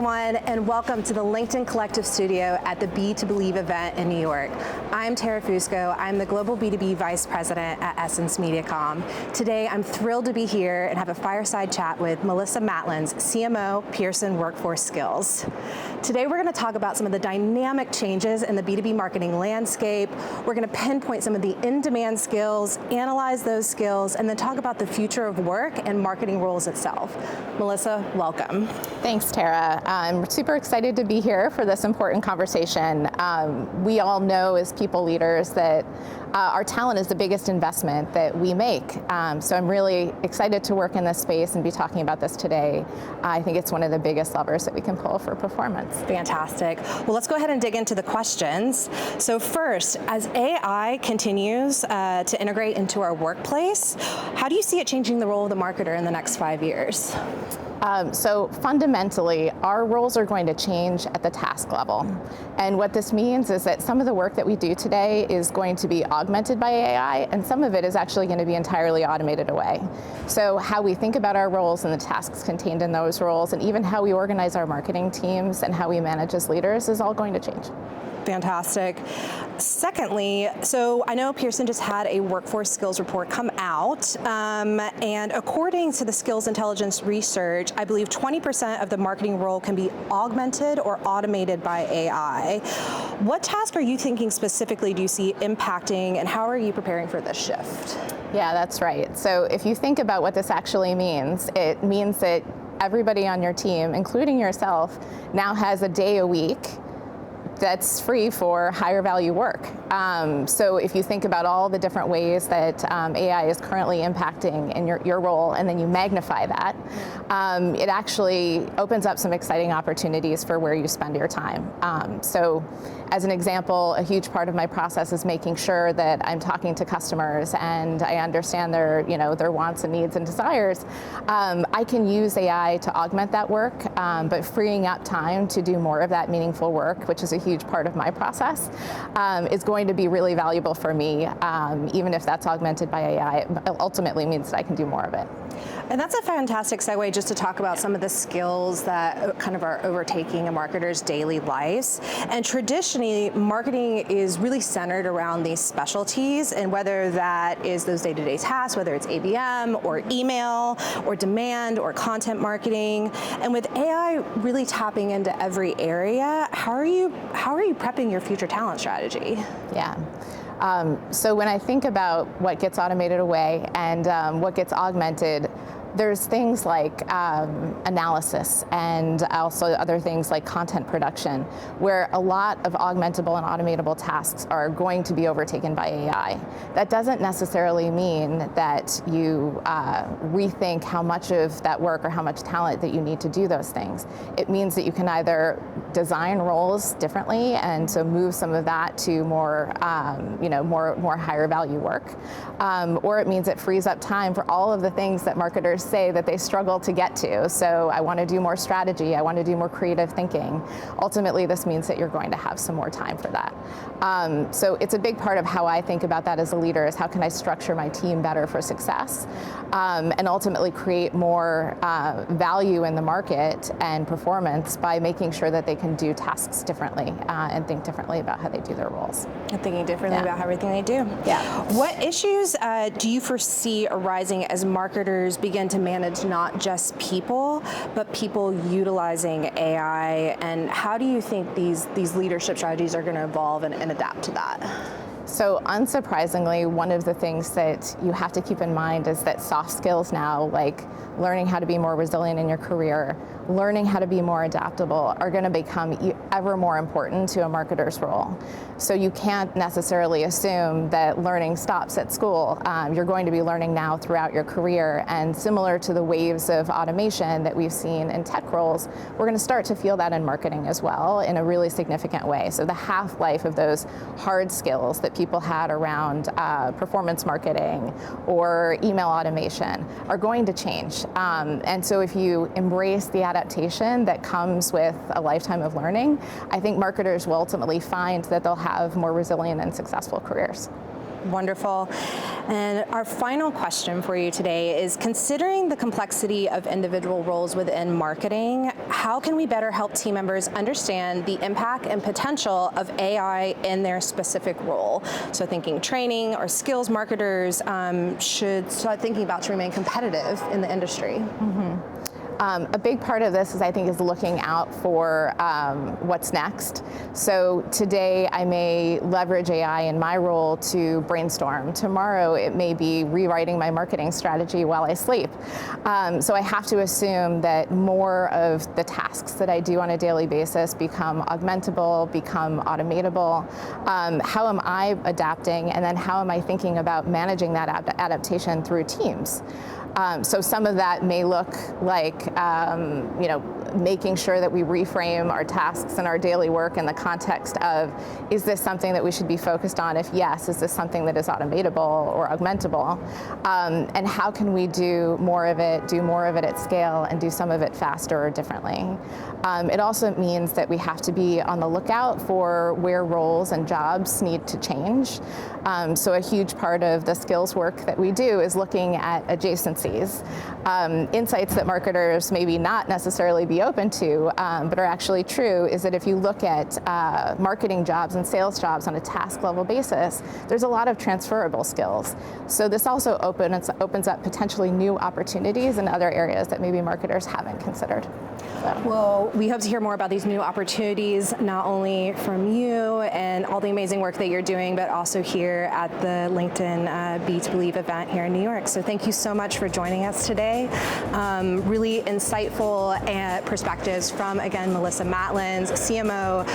everyone, and welcome to the LinkedIn Collective Studio at the B2Believe event in New York. I'm Fusco. I'm the Global B2B Vice President at EssenceMediacom. Today, I'm thrilled to be here and have a fireside chat with Melissa Matlins, CMO, Pearson Workforce Skills. Today, we're going to talk about some of the dynamic changes in the B2B marketing landscape. We're going to pinpoint some of the in-demand skills, analyze those skills, and then talk about the future of work and marketing roles itself. Melissa, welcome. Thanks, Tara. I'm super excited to be here for this important conversation. We all know as people leaders that our talent is the biggest investment that we make. So I'm really excited to work in this space and be talking about this today. I think it's one of the biggest levers that we can pull for performance. Fantastic. Well, let's go ahead and dig into the questions. So first, as AI continues to integrate into our workplace, how do you see it changing the role of the marketer in the next 5 years? So fundamentally, our roles are going to change at the task level. And what this means is that some of the work that we do today is going to be augmented by AI, and some of it is actually going to be entirely automated away. So how we think about our roles and the tasks contained in those roles, and even how we organize our marketing teams and how we manage as leaders is all going to change. Fantastic. Secondly, so I know Pearson just had a workforce skills report come out, and according to the skills intelligence research, I believe 20% of the marketing role can be augmented or automated by AI. What task are you thinking specifically do you see impacting, and how are you preparing for this shift? Yeah, that's right. So if you think about what this actually means, it means that everybody on your team, including yourself, now has a day a week that's free for higher value work. So if you think about all the different ways that AI is currently impacting in your role, and then you magnify that, it actually opens up some exciting opportunities for where you spend your time. So as an example, a huge part of my process is making sure that I'm talking to customers and I understand their wants and needs and desires. I can use AI to augment that work, but freeing up time to do more of that meaningful work, which is a huge part of my process, is going to be really valuable for me, even if that's augmented by AI. It ultimately means that I can do more of it. And that's a fantastic segue just to talk about some of the skills that kind of are overtaking a marketer's daily lives. And traditionally, marketing is really centered around these specialties, and whether that is those day-to-day tasks, whether it's ABM or email or demand or content marketing. And with AI really tapping into every area, how are you prepping your future talent strategy? Yeah. So when I think about what gets automated away and what gets augmented, there's things like analysis and also other things like content production, where a lot of augmentable and automatable tasks are going to be overtaken by AI. That doesn't necessarily mean that you rethink how much of that work or how much talent that you need to do those things. It means that you can either design roles differently and so move some of that to more higher value work, or it means it frees up time for all of the things that marketers say that they struggle to get to. So I want to do more strategy, I want to do more creative thinking. Ultimately, this means that you're going to have some more time for that. So it's a big part of how I think about that as a leader, is how can I structure my team better for success, and ultimately create more value in the market and performance by making sure that they can do tasks differently and think differently about how they do their roles. And thinking differently about everything they do. Yeah. What issues do you foresee arising as marketers begin to manage not just people, but people utilizing AI, and how do you think these leadership strategies are going to evolve and adapt to that? So unsurprisingly, one of the things that you have to keep in mind is that soft skills now, like learning how to be more resilient in your career, learning how to be more adaptable, are going to become ever more important to a marketer's role. So you can't necessarily assume that learning stops at school. You're going to be learning now throughout your career, and similar to the waves of automation that we've seen in tech roles, we're going to start to feel that in marketing as well in a really significant way. So the half-life of those hard skills that people had around performance marketing or email automation are going to change. And so if you embrace the adaptation that comes with a lifetime of learning, I think marketers will ultimately find that they'll have more resilient and successful careers. Wonderful. And our final question for you today is, considering the complexity of individual roles within marketing, how can we better help team members understand the impact and potential of AI in their specific role? So thinking training or skills marketers should start thinking about to remain competitive in the industry. A big part of this is looking out for what's next. So today I may leverage AI in my role to brainstorm. Tomorrow it may be rewriting my marketing strategy while I sleep. So I have to assume that more of the tasks that I do on a daily basis become augmentable, become automatable. How am I adapting, and then how am I thinking about managing that adaptation through teams? So some of that may look like, making sure that we reframe our tasks and our daily work in the context of, is this something that we should be focused on? If yes, is this something that is automatable or augmentable? And how can we do more of it at scale, and do some of it faster or differently? It also means that we have to be on the lookout for where roles and jobs need to change. So a huge part of the skills work that we do is looking at adjacencies, insights that marketers maybe not necessarily be open to, but are actually true, is that if you look at marketing jobs and sales jobs on a task level basis, there's a lot of transferable skills. So this also opens up potentially new opportunities in other areas that maybe marketers haven't considered. Well, we hope to hear more about these new opportunities, not only from you and all the amazing work that you're doing, but also here at the LinkedIn B2Believe event here in New York. So thank you so much for joining us today. Really insightful perspectives from, again, Melissa Matlins, CMO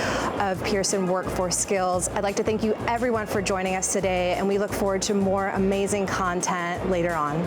of Pearson Workforce Skills. I'd like to thank you everyone for joining us today, and we look forward to more amazing content later on.